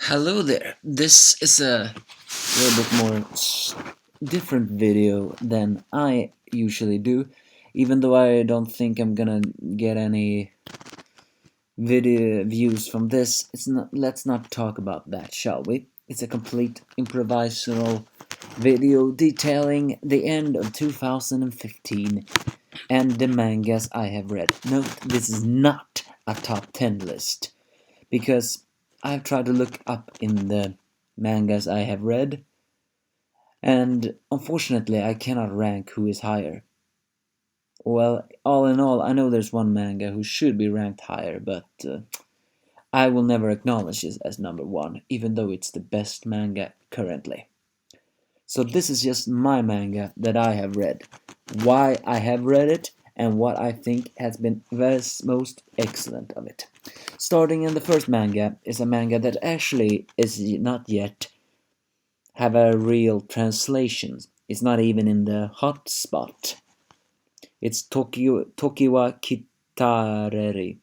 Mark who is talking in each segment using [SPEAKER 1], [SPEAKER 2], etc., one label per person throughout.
[SPEAKER 1] Hello there. This is a little bit more different video than I usually do, even though I don't think I'm gonna get any video views from this. It's not. Let's not talk about that, shall we? It's a complete improvisational video detailing the end of 2015 and the mangas I have read. Note, this is not a top 10 list because I've tried to look up in the mangas I have read, and unfortunately I cannot rank who is higher. Well, all in all, I know there's one manga who should be ranked higher, but I will never acknowledge it as number one, even though it's the best manga currently. So this is just my manga that I have read, why I have read it, and what I think has been the most excellent of it. Starting in the first manga is a manga that actually is not yet have a real translation. It's not even in the hot spot. It's Tokiwa Kitareri,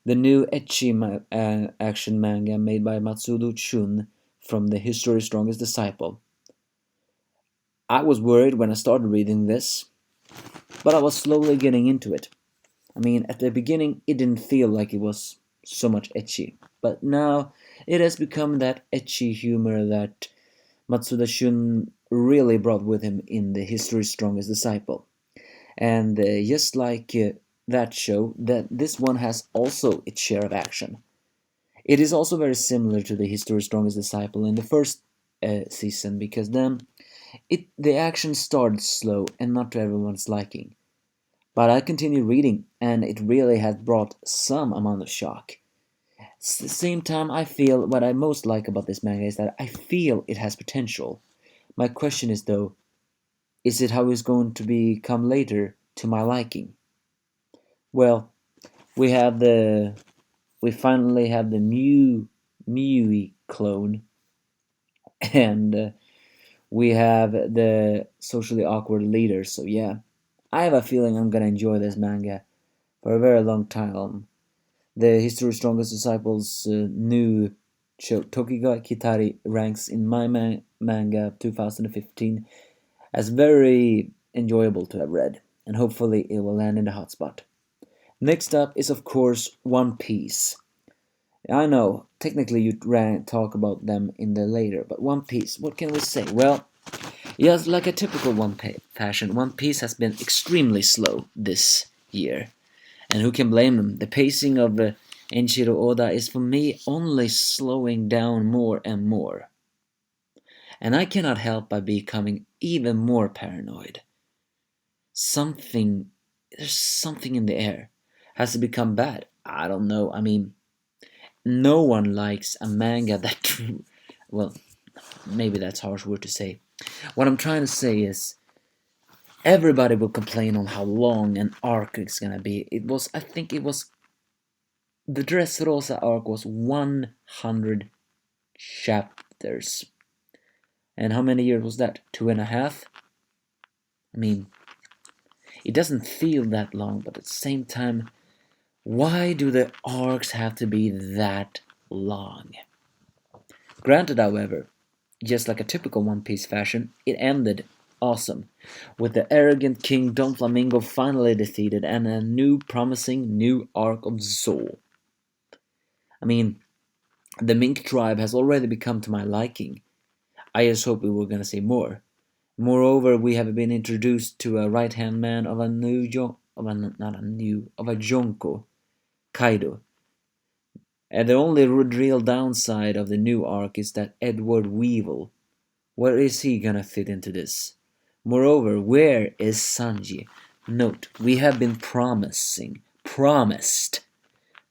[SPEAKER 1] the new ecchi action manga made by Matsudo Chun from the History's Strongest Disciple. I was worried when I started reading this, but I was slowly getting into it. I mean, at the beginning, it didn't feel like it was so much ecchi, but now it has become that ecchi humor that Matsuda Shun really brought with him in the History's Strongest Disciple. And just like that show, that this one has also its share of action. It is also very similar to the History's Strongest Disciple in the first season, because then the action started slow and not to everyone's liking. But I continued reading, and it really has brought some amount of shock. At the same time, I feel what I most like about this manga is that I feel it has potential. My question is though, is it how it's going to become later to my liking? Well, we have the we finally have the Mui clone, and we have the socially awkward leader. So yeah, I have a feeling I'm gonna enjoy this manga for a very long time. The History's Strongest Disciples new show Tokiga Kitari ranks in my manga of 2015 as very enjoyable to have read, and hopefully it will land in the hotspot. Next up is of course One Piece. I know, technically you talk about them in the later, but One Piece, what can we say? Well, yes, like a typical One Piece fashion, One Piece has been extremely slow this year. And who can blame them? The pacing of Enshiro Oda is for me only slowing down more and more. And I cannot help but becoming even more paranoid. Something, there's something in the air. Has it become bad? I don't know. I mean, no one likes a manga that, well, maybe that's a harsh word to say. What I'm trying to say is, everybody will complain on how long an arc is gonna be. I think it was, the Dressrosa arc was 100 chapters. And how many years was that? 2.5? I mean, it doesn't feel that long, but at the same time, why do the arcs have to be that long? Granted, however, just like a typical One Piece fashion, it ended awesome, with the arrogant King Don Flamingo finally defeated and a new promising new arc of Soul. I mean, the Mink tribe has already become to my liking. I just hope we were gonna see more. Moreover, we have been introduced to a right-hand man of a Jonko, Kaido. And the only real downside of the new arc is that Edward Weevil. Where is he gonna fit into this? Moreover, where is Sanji? Note, we have been promised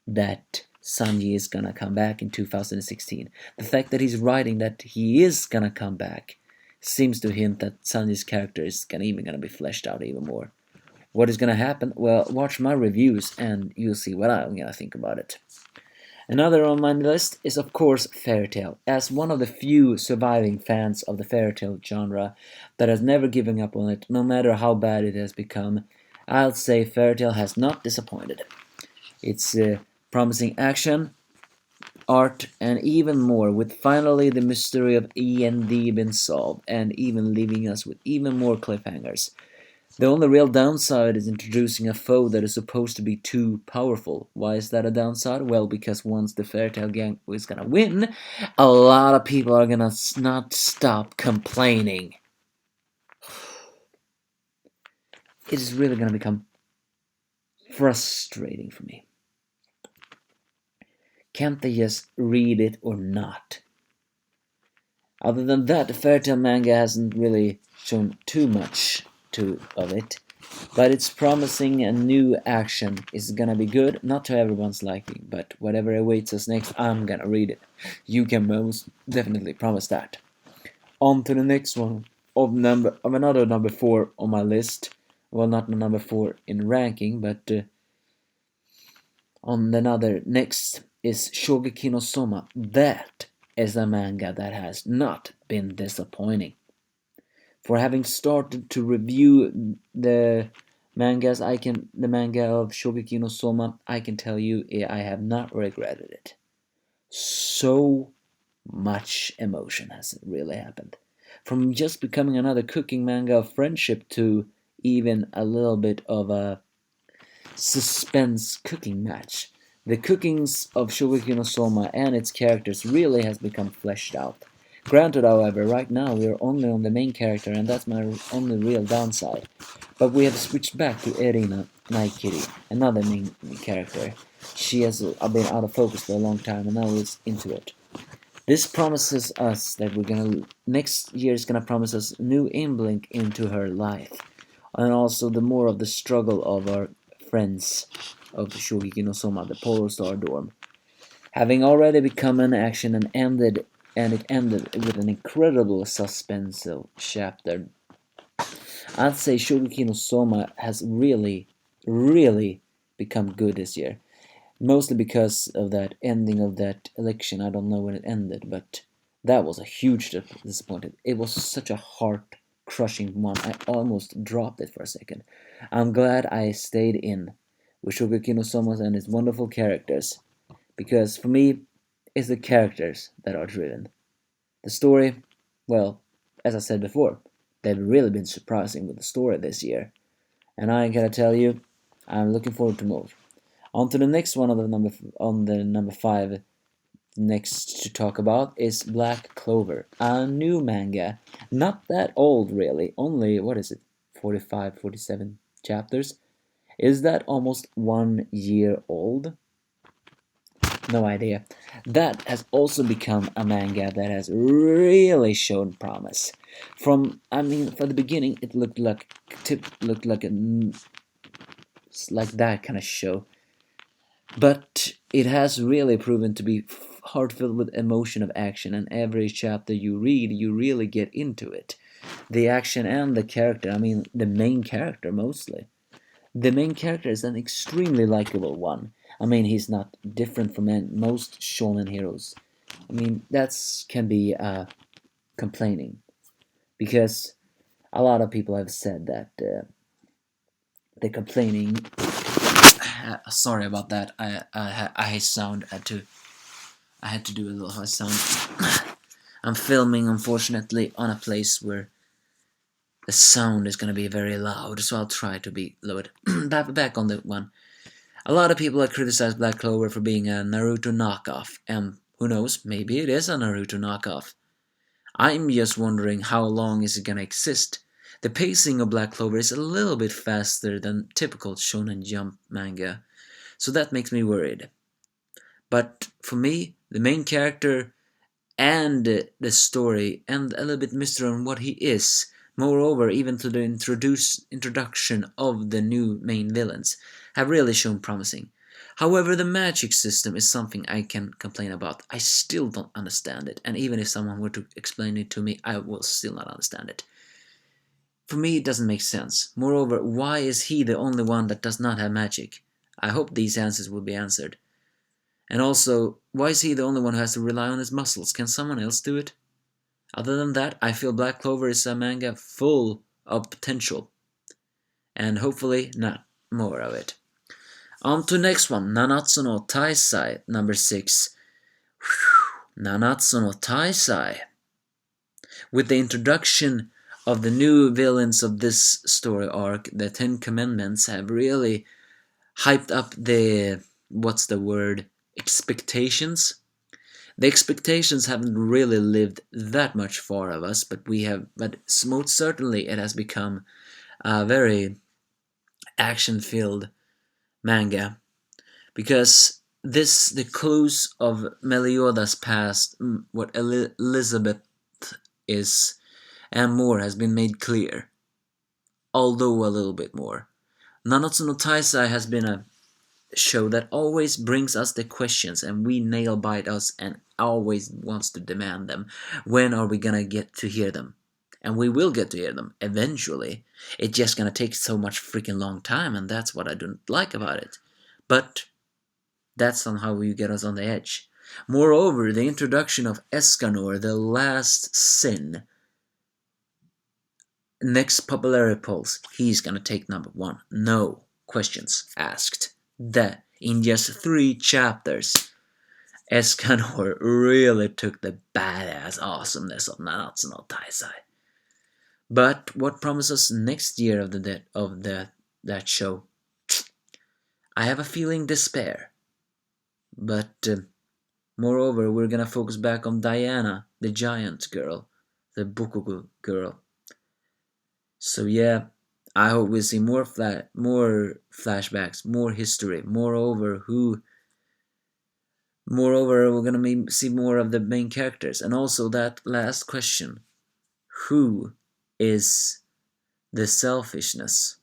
[SPEAKER 1] that Sanji is gonna come back in 2016. The fact that he's writing that he is gonna come back seems to hint that Sanji's character is gonna be fleshed out even more. What is gonna happen? Well, watch my reviews and you'll see what I'm gonna think about it. Another on my list is of course Fairy Tail. As one of the few surviving fans of the fairy tale genre that has never given up on it, no matter how bad it has become, I'll say Fairy Tail has not disappointed. It's promising action, art, and even more, with finally the mystery of E and D been solved, and even leaving us with even more cliffhangers. The only real downside is introducing a foe that is supposed to be too powerful. Why is that a downside? Well, because once the Fairytale Gang is gonna win, a lot of people are gonna not stop complaining. It is really gonna become frustrating for me. Can't they just read it or not? Other than that, the Fairytale manga hasn't really shown too much of it, but it's promising a new action is gonna be good, not to everyone's liking, but whatever awaits us next, I'm gonna read it. You can most definitely promise that. On to the next one of another number 4 on my list. Well, not number 4 in ranking, but on another next is Shogeki no Soma. That is a manga that has not been disappointing. For having started to review the mangas, the manga of Shogeki no Soma, I can tell you I have not regretted it. So much emotion has really happened. From just becoming another cooking manga of friendship to even a little bit of a suspense cooking match. The cookings of Shogeki no Soma and its characters really has become fleshed out. Granted, however, right now we are only on the main character, and that's my only real downside. But we have switched back to Erina Night Kitty, another main character. She has been out of focus for a long time, and now we're into it. This promises us that next year is gonna promise us new inblink into her life, and also the more of the struggle of our friends of Shogeki no Soma, the Polar Star Dorm. Having already become an action and it ended with an incredible suspenseful chapter. I'd say Shogeki no Soma has really, really become good this year. Mostly because of that ending of that election. I don't know when it ended, but that was a huge disappointment. It was such a heart-crushing one. I almost dropped it for a second. I'm glad I stayed in with Shogeki no Soma and its wonderful characters, because for me, it's the characters that are driven. The story, well, as I said before, they've really been surprising with the story this year, and I gotta tell you, I'm looking forward to more. On to the next one on the number 5 next to talk about is Black Clover, a new manga. Not that old really, only what is it? 45, 47 chapters. Is that almost 1 year old? No idea. That has also become a manga that has really shown promise. From the beginning, it looked like that kind of show. But it has really proven to be heart-filled with emotion of action, and every chapter you read, you really get into it. The action and the character, the main character mostly. The main character is an extremely likable one. He's not different from most shonen heroes. That can be complaining, because a lot of people have said that the complaining. Sorry about that. I sound I had to do a little high sound. I'm filming, unfortunately, on a place where the sound is gonna be very loud, so I'll try to be lowered. Back on the one. A lot of people have criticized Black Clover for being a Naruto knockoff, and who knows, maybe it is a Naruto knockoff. I'm just wondering how long is it gonna exist. The pacing of Black Clover is a little bit faster than typical Shonen Jump manga, so that makes me worried. But for me, the main character and the story and a little bit mystery on what he is, moreover even to the introduction of the new main villains, have really shown promising. However, the magic system is something I can complain about. I still don't understand it, and even if someone were to explain it to me, I will still not understand it. For me, it doesn't make sense. Moreover, why is he the only one that does not have magic? I hope these answers will be answered. And also, why is he the only one who has to rely on his muscles? Can someone else do it? Other than that, I feel Black Clover is a manga full of potential. And hopefully not more of it. On to next one, Nanatsu no Taisai, number 6. Nanatsu no Taisai. With the introduction of the new villains of this story arc, the Ten Commandments have really hyped up the, what's the word, expectations. The expectations haven't really lived that much far of us, but most certainly it has become a very action-filled manga, because the clues of Meliodas' past, what Elizabeth is, and more has been made clear, although a little bit more. Nanatsu no Taisai has been a show that always brings us the questions, and we nail bite us and always wants to demand them. When are we gonna get to hear them? And we will get to hear them eventually. It's just gonna take so much freaking long time, and that's what I don't like about it. But that's somehow you get us on the edge. Moreover, the introduction of Escanor, the last sin. Next popularity polls, he's gonna take number 1. No questions asked. That in just 3 chapters, Escanor really took the badass awesomeness of Nanatsu no Taisai. But what promises next year of that show? I have a feeling despair. But moreover, we're gonna focus back on Diana, the giant girl, the Bokugo girl. So yeah, I hope we see more flashbacks, more history. Moreover, we're gonna see more of the main characters, and also that last question: who is the selfishness?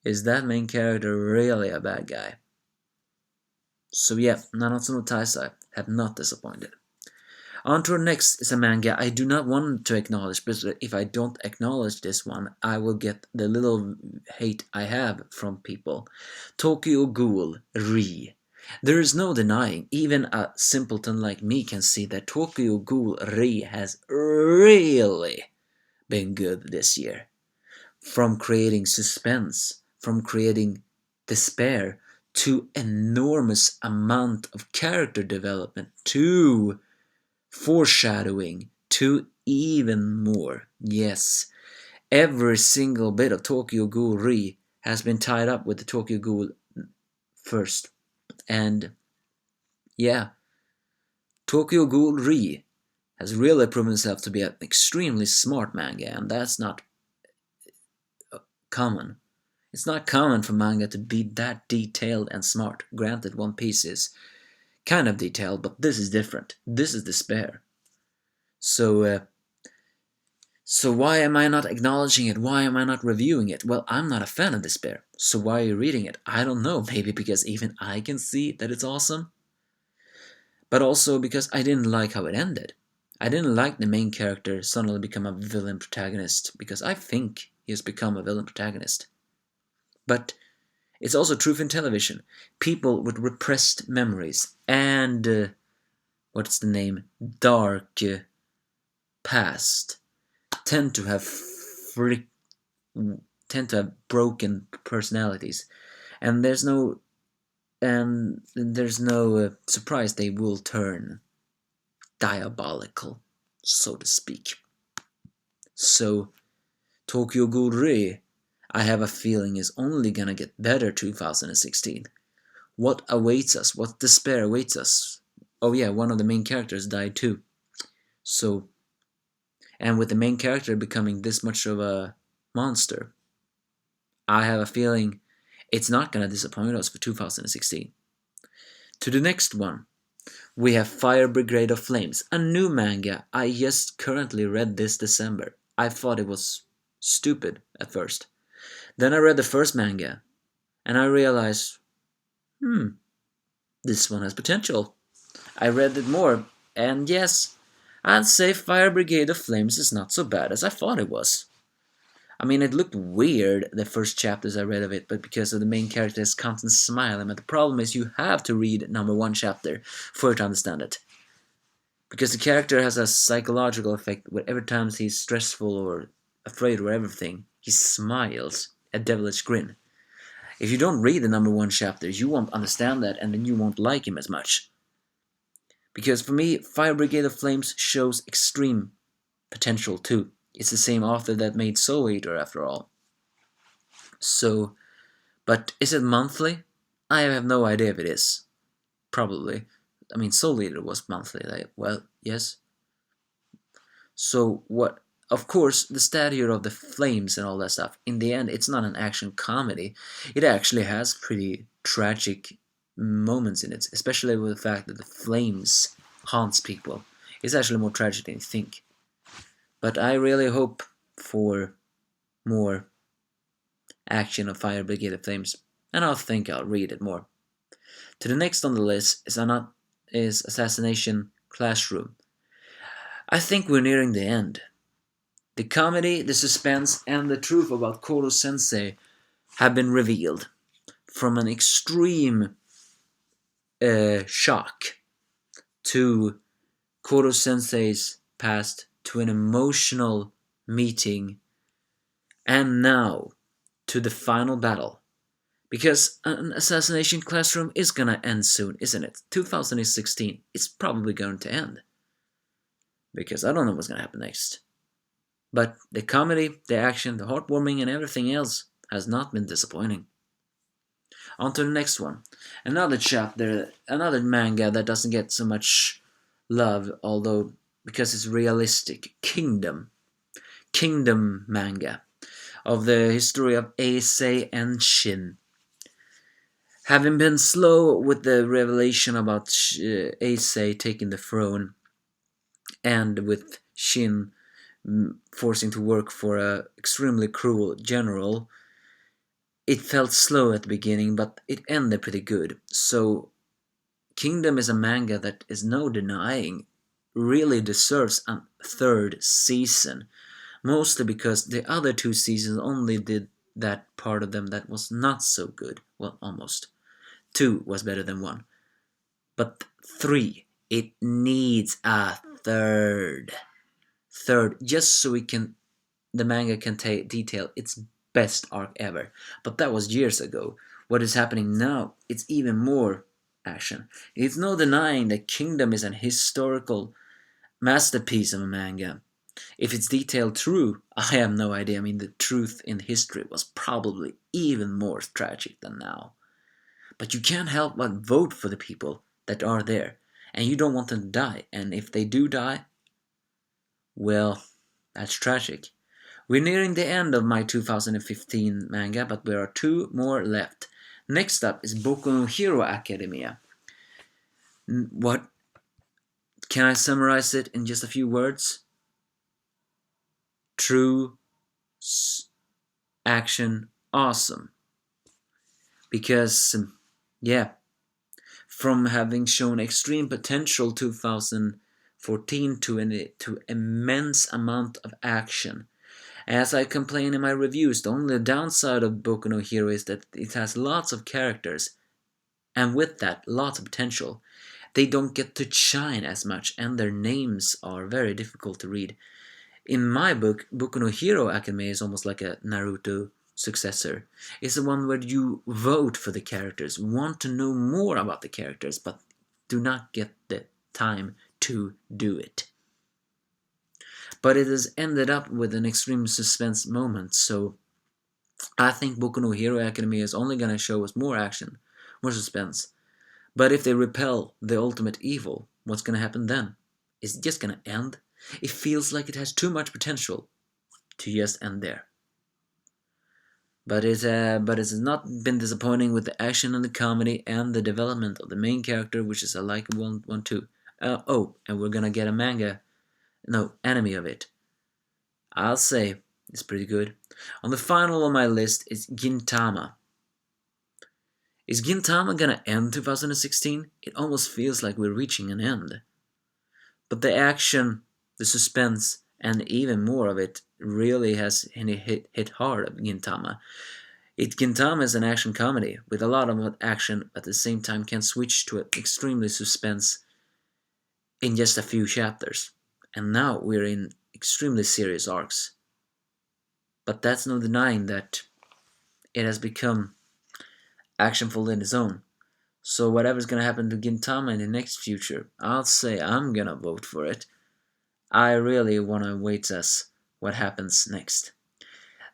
[SPEAKER 1] Is that main character really a bad guy? So yeah, Nanatsu no Taisai have not disappointed. On to our next is a manga I do not want to acknowledge, but if I don't acknowledge this one, I will get the little hate I have from people. Tokyo Ghoul Re. There is no denying, even a simpleton like me can see that Tokyo Ghoul Re has really been good this year. From creating suspense, from creating despair, to enormous amount of character development, to foreshadowing, to even more. Yes, every single bit of Tokyo Ghoul Re has been tied up with the Tokyo Ghoul first. And yeah, Tokyo Ghoul Re has really proven itself to be an extremely smart manga, and that's not common. It's not common for manga to be that detailed and smart. Granted, One Piece is kind of detailed, but this is different. This is despair. So why am I not acknowledging it? Why am I not reviewing it? Well, I'm not a fan of despair. So why are you reading it? I don't know. Maybe because even I can see that it's awesome. But also because I didn't like how it ended. I didn't like the main character suddenly become a villain protagonist, because I think he has become a villain protagonist. But it's also true in television. People with repressed memories and what's the name? Dark past tend to have broken personalities, and there's no surprise they will turn diabolical, so to speak. So Tokyo Ghoul Re, I have a feeling, is only gonna get better 2016. What awaits us? What despair awaits us? Oh yeah, one of the main characters died too. So, and with the main character becoming this much of a monster, I have a feeling it's not gonna disappoint us for 2016. To the next one, we have Fire Brigade of Flames, a new manga. I just currently read this December. I thought it was stupid at first. Then I read the first manga, and I realized, this one has potential. I read it more, and yes, I'd say Fire Brigade of Flames is not so bad as I thought it was. I mean, it looked weird, the first chapters I read of it, but because of the main character's constant smiling. But the problem is you have to read number 1 chapter for you to understand it. Because the character has a psychological effect where every time he's stressful or afraid or everything, he smiles, a devilish grin. If you don't read the number 1 chapters, you won't understand that, and then you won't like him as much. Because for me, Fire Brigade of Flames shows extreme potential too. It's the same author that made Soul Eater after all. So, but is it monthly? I have no idea if it is. Probably. I mean, Soul Eater was monthly. Well, yes. So what? Of course, the statue of the flames and all that stuff. In the end, it's not an action comedy. It actually has pretty tragic moments in it, especially with the fact that the flames haunts people. It's actually more tragic than you think. But I really hope for more action of Fire Brigade of Flames, and I think I'll read it more. To the next on the list is Assassination Classroom. I think we're nearing the end. The comedy, the suspense, and the truth about Koro Sensei have been revealed. From an extreme shock to Koro Sensei's past to an emotional meeting, and now to the final battle. Because an Assassination Classroom is gonna end soon, isn't it? 2016, it's probably going to end. Because I don't know what's gonna happen next. But the comedy, the action, the heartwarming, and everything else has not been disappointing. On to the next one. Another chapter, another manga that doesn't get so much love, although because it's realistic. Kingdom. Kingdom manga. Of the history of Eisei and Shin. Having been slow with the revelation about Eisei taking the throne, and with Shin forcing to work for a extremely cruel general, it felt slow at the beginning, but it ended pretty good. So Kingdom is a manga that is no denying really deserves a third season, mostly because the other two seasons only did that part of them that was not so good. Well, almost. 2 was better than 1. But 3, it needs a third. Just so the manga can detail its best arc ever. But that was years ago. What is happening now, it's even more action. It's no denying that Kingdom is an historical masterpiece of a manga. If it's detailed true, I have no idea. I mean, the truth in history was probably even more tragic than now. But you can't help but vote for the people that are there. And you don't want them to die. And if they do die, well, that's tragic. We're nearing the end of my 2015 manga, but there are 2 more left. Next up is Boku no Hero Academia. What? Can I summarize it in just a few words? True action awesome. Because, yeah, from having shown extreme potential 2014 to immense amount of action. As I complain in my reviews, the only downside of Boku no Hero is that it has lots of characters, and with that, lots of potential. They don't get to shine as much, and their names are very difficult to read. In my book, Boku no Hero Academia is almost like a Naruto successor. It's the one where you vote for the characters, want to know more about the characters, but do not get the time to do it. But it has ended up with an extreme suspense moment, so I think Boku no Hero Academia is only gonna show us more action, more suspense. But if they repel the ultimate evil, what's gonna happen then? Is it just gonna end? It feels like it has too much potential to just end there. But it has not been disappointing with the action and the comedy and the development of the main character, which is a likable one too. And we're gonna get a anime of it. I'll say it's pretty good. On the final on my list is Gintama. Is Gintama gonna end 2016? It almost feels like we're reaching an end. But the action, the suspense, and even more of it really has hit hard at Gintama. Gintama is an action comedy with a lot of action, but at the same time can switch to extremely suspense in just a few chapters. And now we're in extremely serious arcs. But that's no denying that it has become actionful in its own. So whatever's gonna happen to Gintama in the next future, I'll say I'm gonna vote for it. I really wanna wait as what happens next.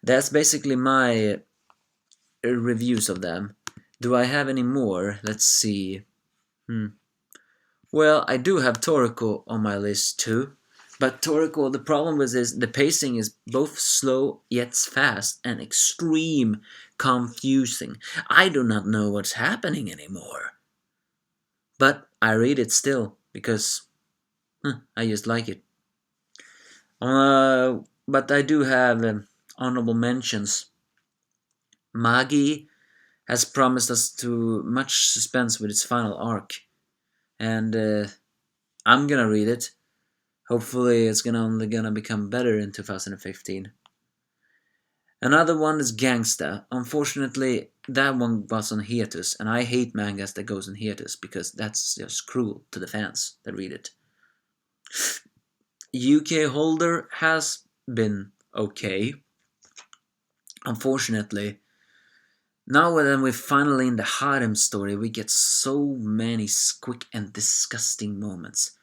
[SPEAKER 1] That's basically my reviews of them. Do I have any more? Let's see. Well, I do have Toriko on my list too. But Toriko, the problem with this, the pacing is both slow yet fast and extreme confusing. I do not know what's happening anymore. But I read it still because I just like it. But I do have honorable mentions. Magi has promised us too much suspense with its final arc, and I'm gonna read it. Hopefully, it's only gonna become better in 2015. Another one is Gangsta. Unfortunately, that one was on hiatus, and I hate mangas that goes on hiatus because that's just cruel to the fans that read it. UK Holder has been okay. Unfortunately, now that we're finally in the harem story, we get so many quick and disgusting moments.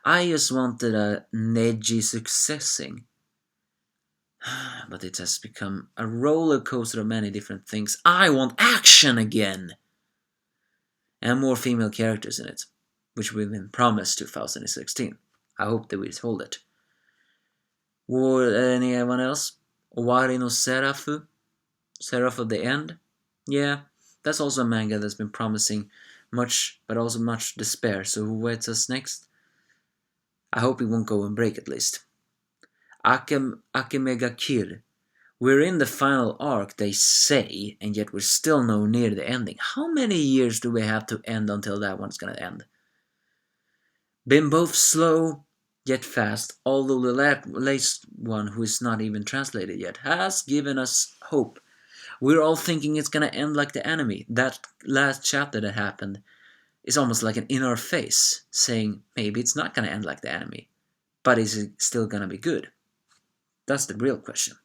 [SPEAKER 1] I just wanted a Neji successing, but it has become a roller coaster of many different things. I want action again! And more female characters in it, which we've been promised 2016. I hope they will hold it. Or anyone else? Owari no Serafu? Seraph of the End? Yeah, that's also a manga that's been promising much, but also much despair. So who waits us next? I hope it won't go and break at least. Akemega Kir. We're in the final arc, they say, and yet we're still no near the ending. How many years do we have to end until that one's gonna end? Been both slow yet fast, although the latest one, who is not even translated yet, has given us hope. We're all thinking it's gonna end like the anime. That last chapter that happened is almost like an in our face, saying maybe it's not gonna end like the anime, but is it still gonna be good? That's the real question.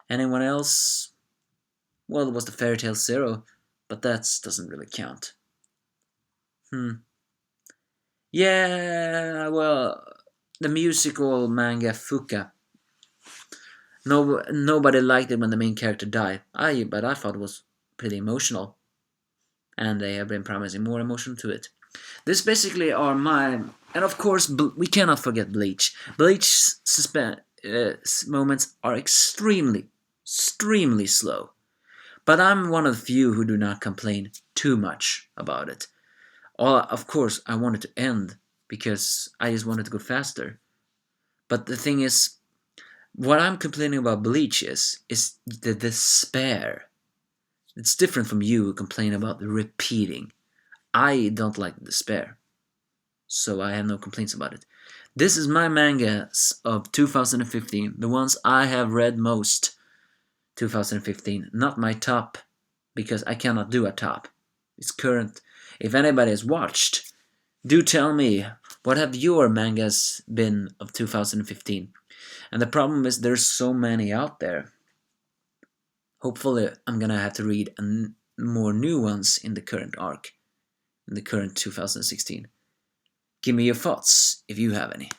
[SPEAKER 1] Anyone else? Well, it was the Fairy Tail Zero, but that doesn't really count. Yeah, well, the musical manga Fuka. Nobody liked it when the main character died. But I thought it was pretty emotional, and they have been promising more emotion to it. This basically are my, and of course we cannot forget Bleach. Bleach's moments are extremely slow, but I'm one of the few who do not complain too much about it. Of course, I wanted to end because I just wanted to go faster. But the thing is, what I'm complaining about Bleach is the despair. It's different from you who complain about the repeating. I don't like the despair, so I have no complaints about it. This is my mangas of 2015, the ones I have read most 2015, not my top, because I cannot do a top. It's current. If anybody has watched, do tell me, what have your mangas been of 2015? And the problem is there's so many out there. Hopefully I'm gonna have to read more new ones in the current arc, in the current 2016. Give me your thoughts if you have any.